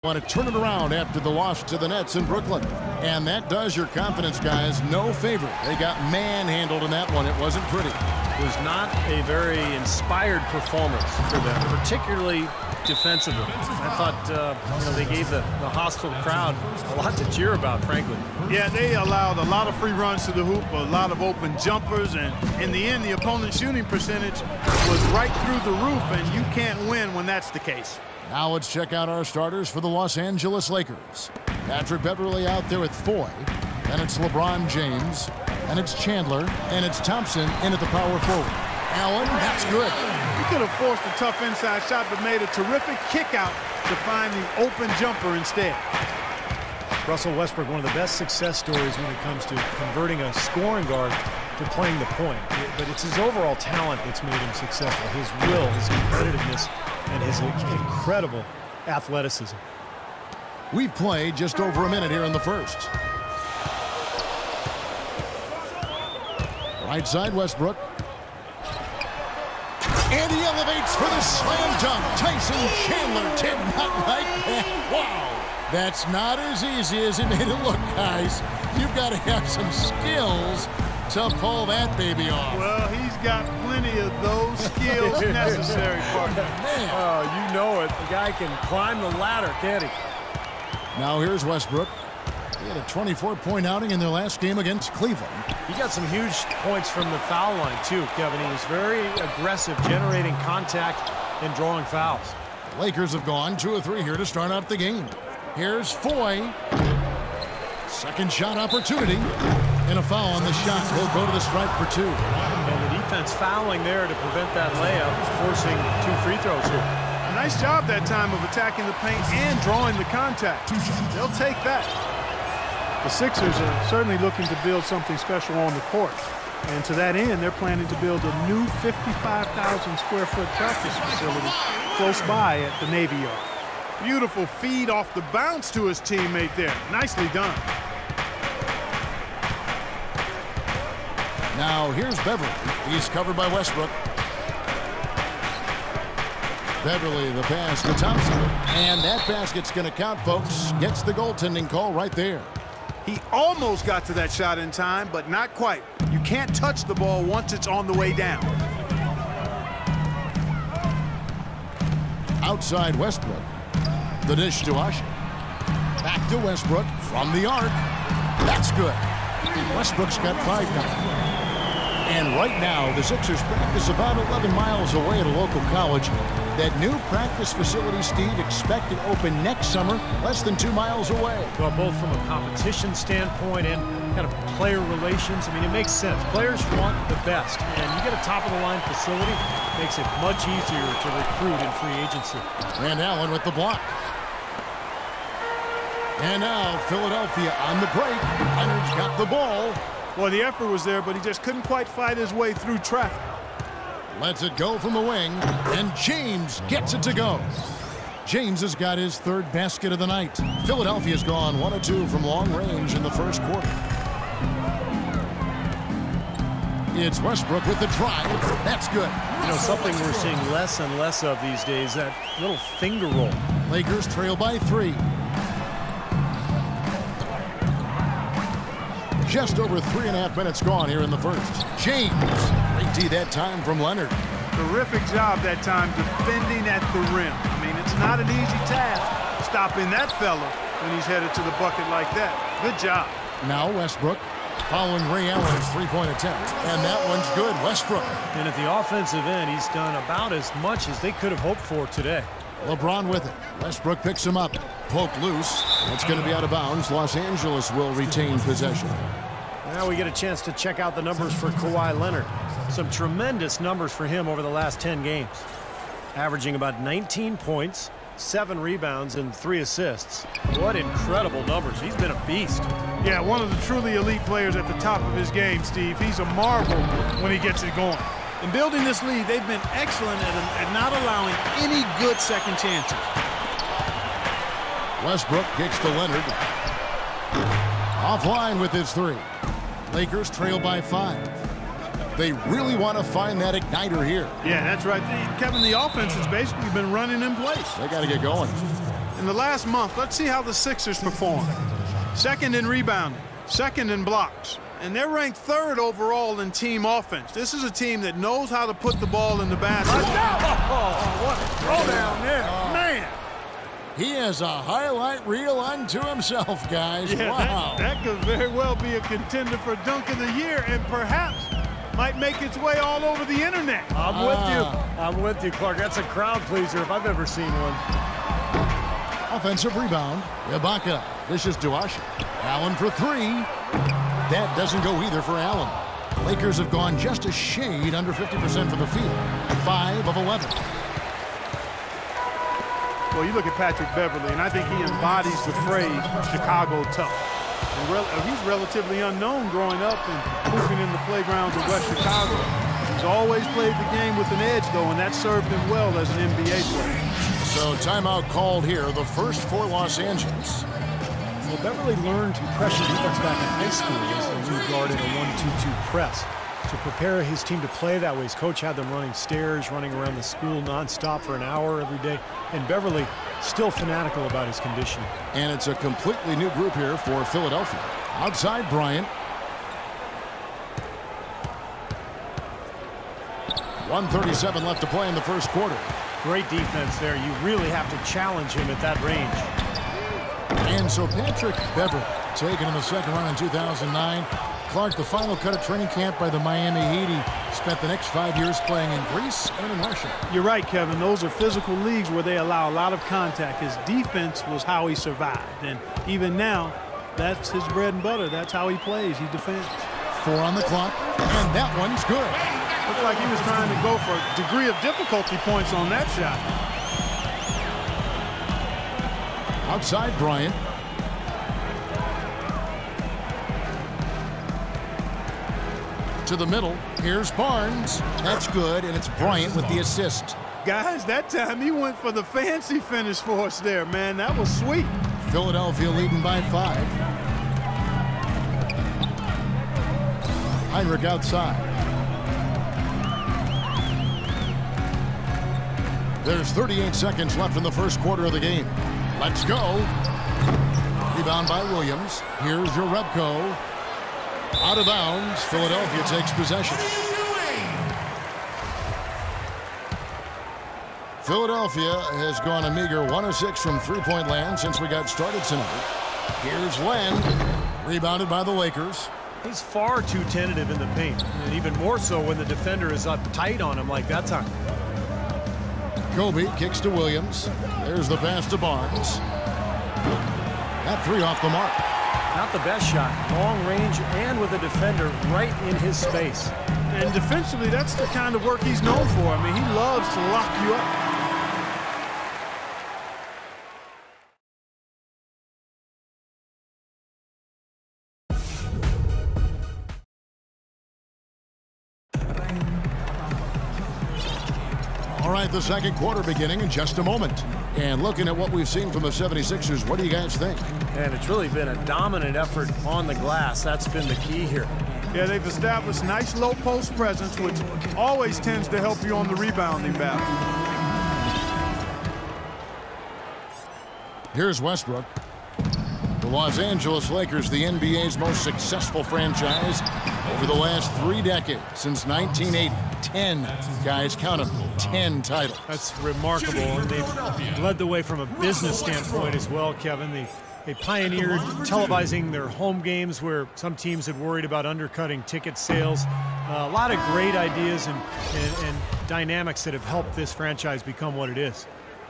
Want to turn it around after the loss to the Nets in Brooklyn. And that does your confidence guys no favor. They got manhandled in that one. It wasn't pretty. It was not a very inspired performance for them, particularly defensively. I thought they gave the hostile crowd a lot to cheer about, frankly. Yeah, they allowed a lot of free runs to the hoop, a lot of open jumpers, and in the end, the opponent's shooting percentage was right through the roof, and you can't win when that's the case. Now let's check out our starters for the Los Angeles Lakers. Patrick Beverley out there with Foy. Then it's LeBron James. And it's Chandler. And it's Thompson in at the power forward. Allen, that's good. He could have forced a tough inside shot, but made a terrific kick out to find the open jumper instead. Russell Westbrook, one of the best success stories when it comes to converting a scoring guard to playing the point. But it's his overall talent that's made him successful. His will, his competitiveness, and his incredible athleticism. We've played just over a minute here in the first. Right side, Westbrook. And he elevates for the slam dunk. Tyson Chandler did not like that. Wow. That's not as easy as he made it look, guys. You've got to have some skills to pull that baby off. Well, he's got plenty of those skills necessary, partner. Man. Oh, you know it. The guy can climb the ladder, can't he? Now here's Westbrook. He had a 24-point outing in their last game against Cleveland. He got some huge points from the foul line, too, Kevin. He was very aggressive, generating contact and drawing fouls. The Lakers have gone 2 of 3 here to start out the game. Here's Foy. Second shot opportunity. And a foul on the shot. He'll go to the stripe for 2. And the defense fouling there to prevent that layup, forcing 2 free throws here. Nice job that time of attacking the paint and drawing the contact. They'll take that. The Sixers are certainly looking to build something special on the court. And to that end, they're planning to build a new 55,000 square foot practice facility close by at the Navy Yard. Beautiful feed off the bounce to his teammate there. Nicely done. Now here's Beverley. He's covered by Westbrook. Beverley, the pass to Thompson. And that basket's going to count, folks. Gets the goaltending call right there. He almost got to that shot in time, but not quite. You can't touch the ball once it's on the way down. Outside Westbrook. The dish to Usher. Back to Westbrook from the arc. That's good. Westbrook's got 5 now. And right now, the Sixers practice about 11 miles away at a local college. That new practice facility, Steve, expected to open next summer, less than 2 miles away. Well, both from a competition standpoint and kind of player relations, I mean, it makes sense. Players want the best, and you get a top-of-the-line facility, makes it much easier to recruit in free agency. And Allen with the block. And now Philadelphia on the break. Leonard's got the ball. Well, the effort was there, but he just couldn't quite fight his way through traffic. Lets it go from the wing, and James gets it to go. James has got his 3rd basket of the night. Philadelphia's gone 1 of 2 from long range in the first quarter. It's Westbrook with the drive. That's good. You know, something we're seeing less and less of these days, that little finger roll. Lakers trail by 3. Just over 3.5 minutes gone here in the first. James. Great D that time from Leonard. Terrific job that time defending at the rim. I mean, it's not an easy task stopping that fella when he's headed to the bucket like that. Good job. Now Westbrook following Ray Allen's 3-point attempt. And that one's good. Westbrook. And at the offensive end, he's done about as much as they could have hoped for today. LeBron with it. Westbrook picks him up. Poke loose. It's going to be out of bounds. Los Angeles will retain possession. Now we get a chance to check out the numbers for Kawhi Leonard. Some tremendous numbers for him over the last 10 games. Averaging about 19 points, 7 rebounds, and 3 assists. What incredible numbers. He's been a beast. Yeah, one of the truly elite players at the top of his game, Steve. He's a marvel when he gets it going. In building this lead, they've been excellent at not allowing any good second chances. Westbrook kicks to Leonard. Offline with his 3. Lakers trail by 5. They really want to find that igniter here. Yeah, that's right. Kevin, the offense has basically been running in place. They got to get going. In the last month, let's see how the Sixers perform. Second in rebounding, second in blocks, and they're ranked third overall in team offense. This is a team that knows how to put the ball in the basket. Oh, what a throw down there. Man. He has a highlight reel unto himself, guys. Yeah, wow. that could very well be a contender for Dunk of the Year and perhaps might make its way all over the internet. I'm with you. I'm with you, Clark. That's a crowd pleaser if I've ever seen one. Offensive rebound. Ibaka dishes to Usher. Allen for three. That doesn't go either for Allen. Lakers have gone just a shade under 50% from the field. 5 of 11. Well, you look at Patrick Beverly, and I think he embodies the phrase Chicago tough. And he's relatively unknown growing up and hooping in the playgrounds of West Chicago. He's always played the game with an edge, though, and that served him well as an NBA player. So timeout called here, the first for Los Angeles. Well, Beverly learned to pressure defense back in high school as the lead guard in a 1-2-2 press. To prepare his team to play that way, his coach had them running stairs, running around the school nonstop for an hour every day. And Beverly still fanatical about his conditioning. And it's a completely new group here for Philadelphia. Outside Bryant. 1:37 left to play in the first quarter. Great defense there. You really have to challenge him at that range. And so Patrick Beverly, taken in the second round in 2009. Clark, the final cut of training camp by the Miami Heat. He spent the next 5 years playing in Greece and in Russia. You're right, Kevin. Those are physical leagues where they allow a lot of contact. His defense was how he survived. And even now, that's his bread and butter. That's how he plays. He defends. 4 on the clock, and that one's good. Looked like he was trying to go for a degree of difficulty points on that shot. Outside Bryant. To the middle. Here's Barnes. That's good, and it's Bryant with the assist. Guys, that time he went for the fancy finish for us there, man. That was sweet. Philadelphia leading by 5. Heinrich outside. There's 38 seconds left in the first quarter of the game. Let's go. Rebound by Williams. Here's your Rebko. Out of bounds. Philadelphia takes possession. Philadelphia has gone a meager 1 of 6 from three-point land since we got started tonight. Here's Len. Rebounded by the Lakers. He's far too tentative in the paint, and even more so when the defender is up tight on him like that time. Kobe kicks to Williams. There's the pass to Barnes. That 3 off the mark. Not the best shot. Long range and with a defender right in his space. And defensively, that's the kind of work he's known for. I mean, he loves to lock you up. All right, the second quarter beginning in just a moment. And looking at what we've seen from the 76ers, what do you guys think? And it's really been a dominant effort on the glass. That's been the key here. Yeah, they've established nice low post presence, which always tends to help you on the rebounding battle. Here's Westbrook. The Los Angeles Lakers, the NBA's most successful franchise over the last 3 decades, since 1980. 10, guys, count them, 10 titles. That's remarkable, and they've led the way from a business standpoint as well, Kevin. They pioneered televising their home games where some teams had worried about undercutting ticket sales. A lot of great ideas and dynamics that have helped this franchise become what it is.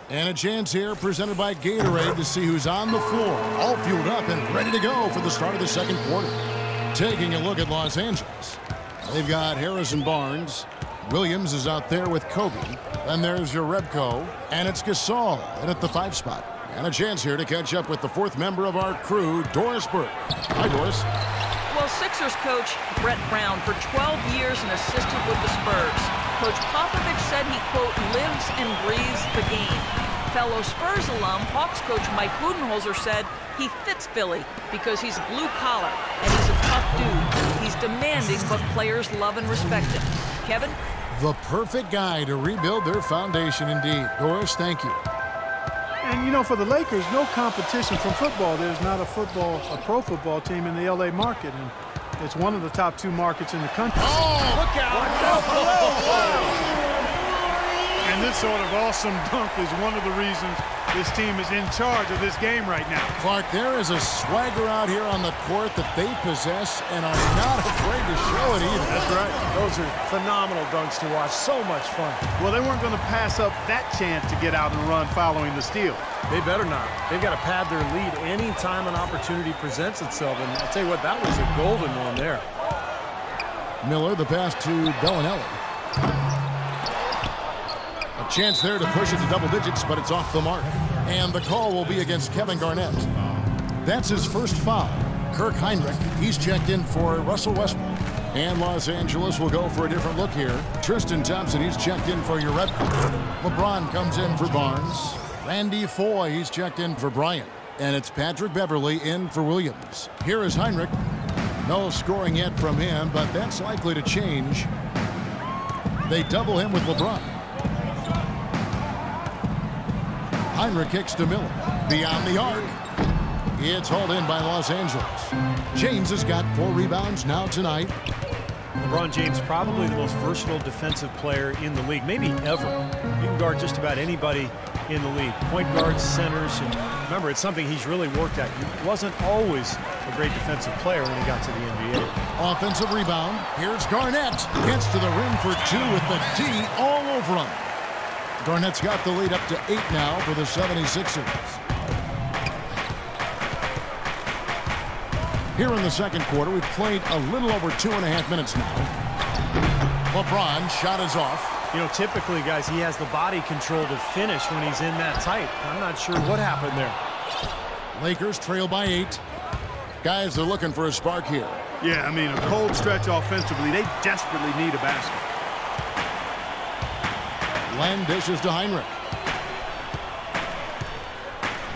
And a chance here presented by Gatorade to see who's on the floor, all fueled up and ready to go for the start of the second quarter. Taking a look at Los Angeles. They've got Harrison Barnes. Williams is out there with Kobe. Then there's your Rebko. And it's Gasol in at the 5 spot. And a chance here to catch up with the 4th member of our crew, Doris Burke. Hi, Doris. Well, Sixers coach Brett Brown for 12 years and assisted with the Spurs. Coach Popovich said he, quote, lives and breathes the game. Fellow Spurs alum, Hawks coach Mike Budenholzer said he fits Philly because he's blue collar and he's a tough dude. He's demanding, but players love and respect him. Kevin? The perfect guy to rebuild their foundation indeed. Doris, thank you. And, you know, for the Lakers, no competition from football. There's not a pro football team in the L.A. market, and it's one of the top 2 markets in the country. Oh, Look out! And this sort of awesome dunk is one of the reasons this team is in charge of this game right now. Clark, there is a swagger out here on the court that they possess and are not afraid to show it either. That's right. Those are phenomenal dunks to watch. So much fun. Well, they weren't going to pass up that chance to get out and run following the steal. They better not. They've got to pad their lead any time an opportunity presents itself. And I'll tell you what, that was a golden one there. Miller, the pass to Bellinelli. A chance there to push it to double digits, but it's off the mark. And the call will be against Kevin Garnett. That's his first foul. Kirk Heinrich, he's checked in for Russell Westbrook. And Los Angeles will go for a different look here. Tristan Thompson, he's checked in for Westbrook. LeBron comes in for Barnes. Randy Foye, he's checked in for Bryant. And it's Patrick Beverly in for Williams. Here is Heinrich. No scoring yet from him, but that's likely to change. They double him with LeBron. Heinrich kicks to Miller. Beyond the arc. It's hauled in by Los Angeles. James has got 4 rebounds now tonight. LeBron James, probably the most versatile defensive player in the league, maybe ever. You can guard just about anybody in the league. Point guards, centers, and remember, it's something he's really worked at. He wasn't always a great defensive player when he got to the NBA. Offensive rebound. Here's Garnett. Gets to the rim for 2 with the D all over him. Garnett's got the lead up to 8 now for the 76ers. Here in the second quarter, we've played a little over 2.5 minutes now. LeBron shot is off. You know, typically, guys, he has the body control to finish when he's in that tight. I'm not sure what happened there. Lakers trail by 8. Guys are looking for a spark here. Yeah, I mean, a cold stretch offensively. They desperately need a basket. Len dishes to Heinrich.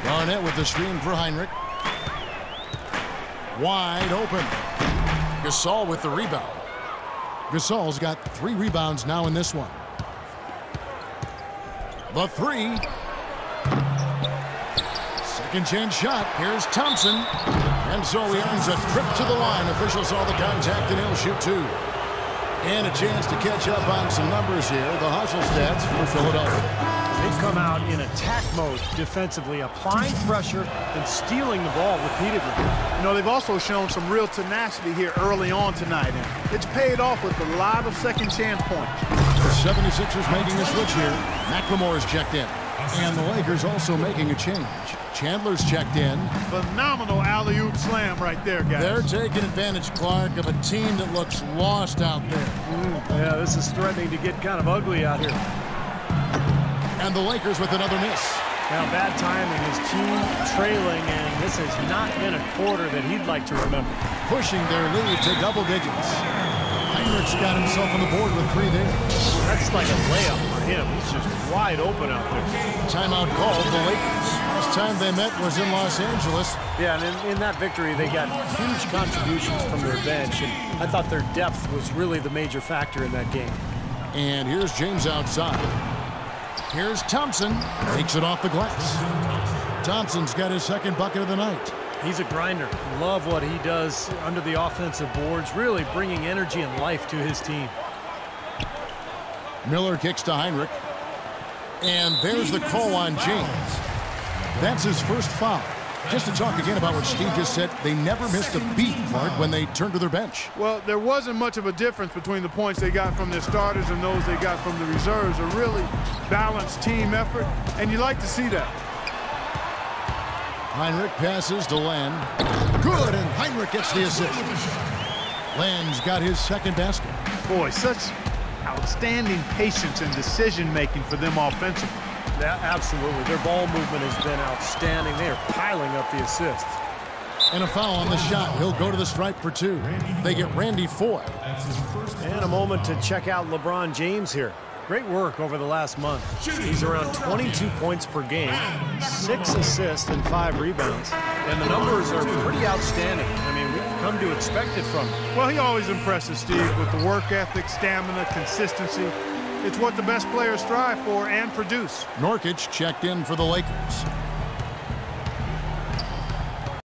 Garnett with the screen for Heinrich. Wide open. Gasol with the rebound. Gasol's got 3 rebounds now in this one. The 3. Second chance shot. Here's Thompson. And so he earns a trip to the line. Officials saw the contact and he'll shoot 2. And a chance to catch up on some numbers here. The hustle stats for Philadelphia. They've come out in attack mode defensively, applying pressure and stealing the ball repeatedly. You know, they've also shown some real tenacity here early on tonight, and it's paid off with a lot of second chance points. The 76ers making a switch here. McLemore's checked in. And the Lakers also making a change. Chandler's checked in. Phenomenal alley-oop slam right there, guys. They're taking advantage, Clark, of a team that looks lost out there. Yeah, this is threatening to get kind of ugly out here. And the Lakers with another miss. Now, bad timing. His team trailing, and this has not been a quarter that he'd like to remember. Pushing their lead to double digits. Heinrich's got himself on the board with 3 there. That's like a layup for him. He's just wide open out there. Timeout called the Lakers. Last time they met was in Los Angeles. Yeah, and in that victory, they got huge contributions from their bench, and I thought their depth was really the major factor in that game. And here's James outside. Here's Thompson. Takes it off the glass. Thompson's got his second bucket of the night. He's a grinder. Love what he does under the offensive boards, really bringing energy and life to his team. Miller kicks to Heinrich. And there's the call on James. That's his first foul. Just to talk again about what Steve just said, they never missed a beat, Clark, when they turned to their bench. Well, there wasn't much of a difference between the points they got from their starters and those they got from the reserves. A really balanced team effort, and you like to see that. Heinrich passes to Len. Good, and Heinrich gets the assist. Len's got his second basket. Boy, such outstanding patience and decision-making for them offensively. Yeah, absolutely. Their ball movement has been outstanding. They are piling up the assists. And a foul on the shot. He'll go to the stripe for 2. They get Randy Foye. And a moment to check out LeBron James here. Great work over the last month. He's around 22 points per game, 6 assists and 5 rebounds. And the numbers are pretty outstanding. I mean, we've come to expect it from him. Well, he always impresses, Steve, with the work ethic, stamina, consistency. It's what the best players strive for and produce. Nurkic checked in for the Lakers.